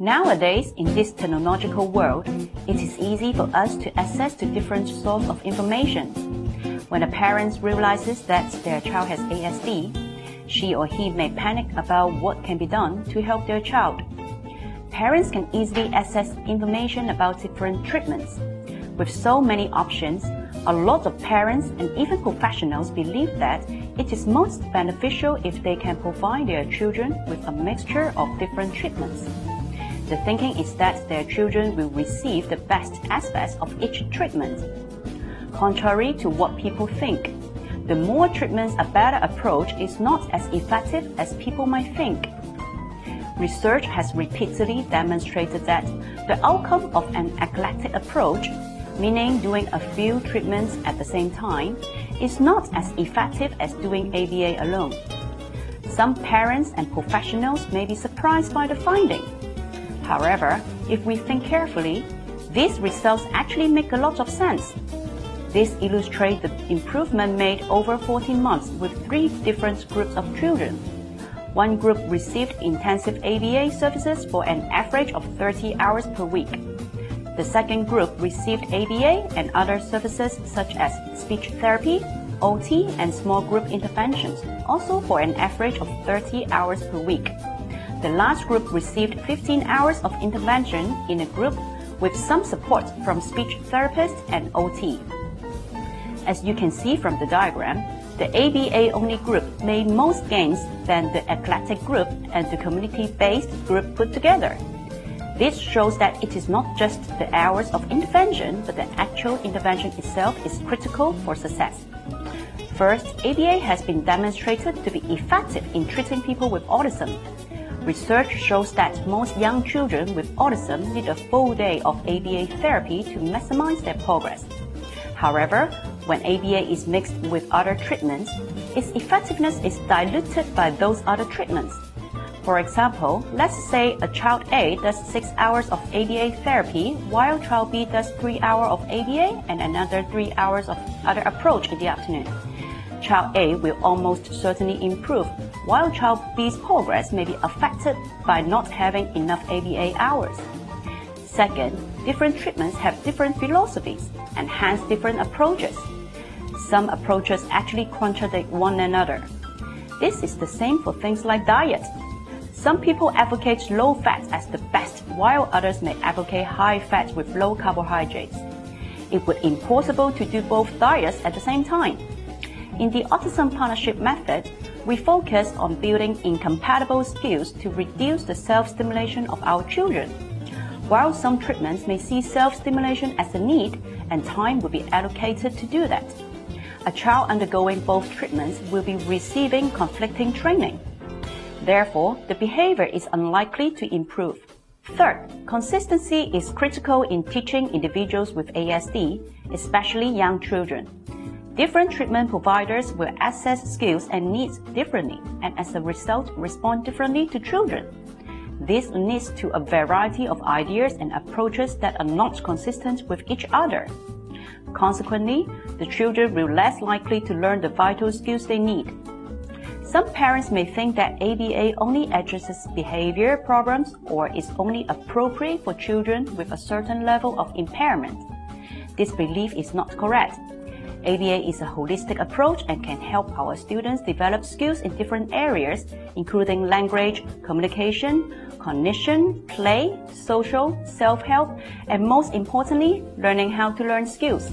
Nowadays, in this technological world, it is easy for us to access to different sources of information. When a parent realizes that their child has ASD, she or he may panic about what can be done to help their child. Parents can easily access information about different treatments. With so many options, a lot of parents and even professionals believe that it is most beneficial if they can provide their children with a mixture of different treatments. The thinking is that their children will receive the best aspects of each treatment. Contrary to what people think, the more treatments a better approach is not as effective as people might think. Research has repeatedly demonstrated that the outcome of an eclectic approach, meaning doing a few treatments at the same time, is not as effective as doing ABA alone. Some parents and professionals may be surprised by the finding. However, if we think carefully, these results actually make a lot of sense. This illustrates the improvement made over 14 months with 3 different groups of children. One group received intensive ABA services for an average of 30 hours per week. The second group received ABA and other services such as speech therapy, OT, and small group interventions, also for an average of 30 hours per week. The last group received 15 hours of intervention in a group with some support from speech therapists and OT. As you can see from the diagram, the ABA-only group made most gains than the eclectic group and the community-based group put together. This shows that it is not just the hours of intervention, but the actual intervention itself is critical for success. First, ABA has been demonstrated to be effective in treating people with autism. Research shows that most young children with autism need a full day of ABA therapy to maximize their progress. However, when ABA is mixed with other treatments, its effectiveness is diluted by those other treatments. For example, let's say a child A does 6 hours of ABA therapy, while child B does 3 hours of ABA and another 3 hours of other approach in the afternoon. Child A will almost certainly improve, while child B's progress may be affected by not having enough ABA hours. Second, different treatments have different philosophies and hence different approaches. Some approaches actually contradict one another. This is the same for things like diet. Some people advocate low fat as the best, while others may advocate high fat with low carbohydrates. It would be impossible to do both diets at the same time. In the Autism Partnership Method, we focus on building incompatible skills to reduce the self-stimulation of our children. While some treatments may see self-stimulation as a need, and time will be allocated to do that. A child undergoing both treatments will be receiving conflicting training. Therefore, the behavior is unlikely to improve. Third, consistency is critical in teaching individuals with ASD, especially young children. Different treatment providers will assess skills and needs differently, and as a result, respond differently to children. This leads to a variety of ideas and approaches that are not consistent with each other. Consequently, the children will less likely to learn the vital skills they need. Some parents may think that ABA only addresses behavior problems or is only appropriate for children with a certain level of impairment. This belief is not correct. ABA is a holistic approach and can help our students develop skills in different areas, including language, communication, cognition, play, social, self-help, and most importantly, learning how to learn skills.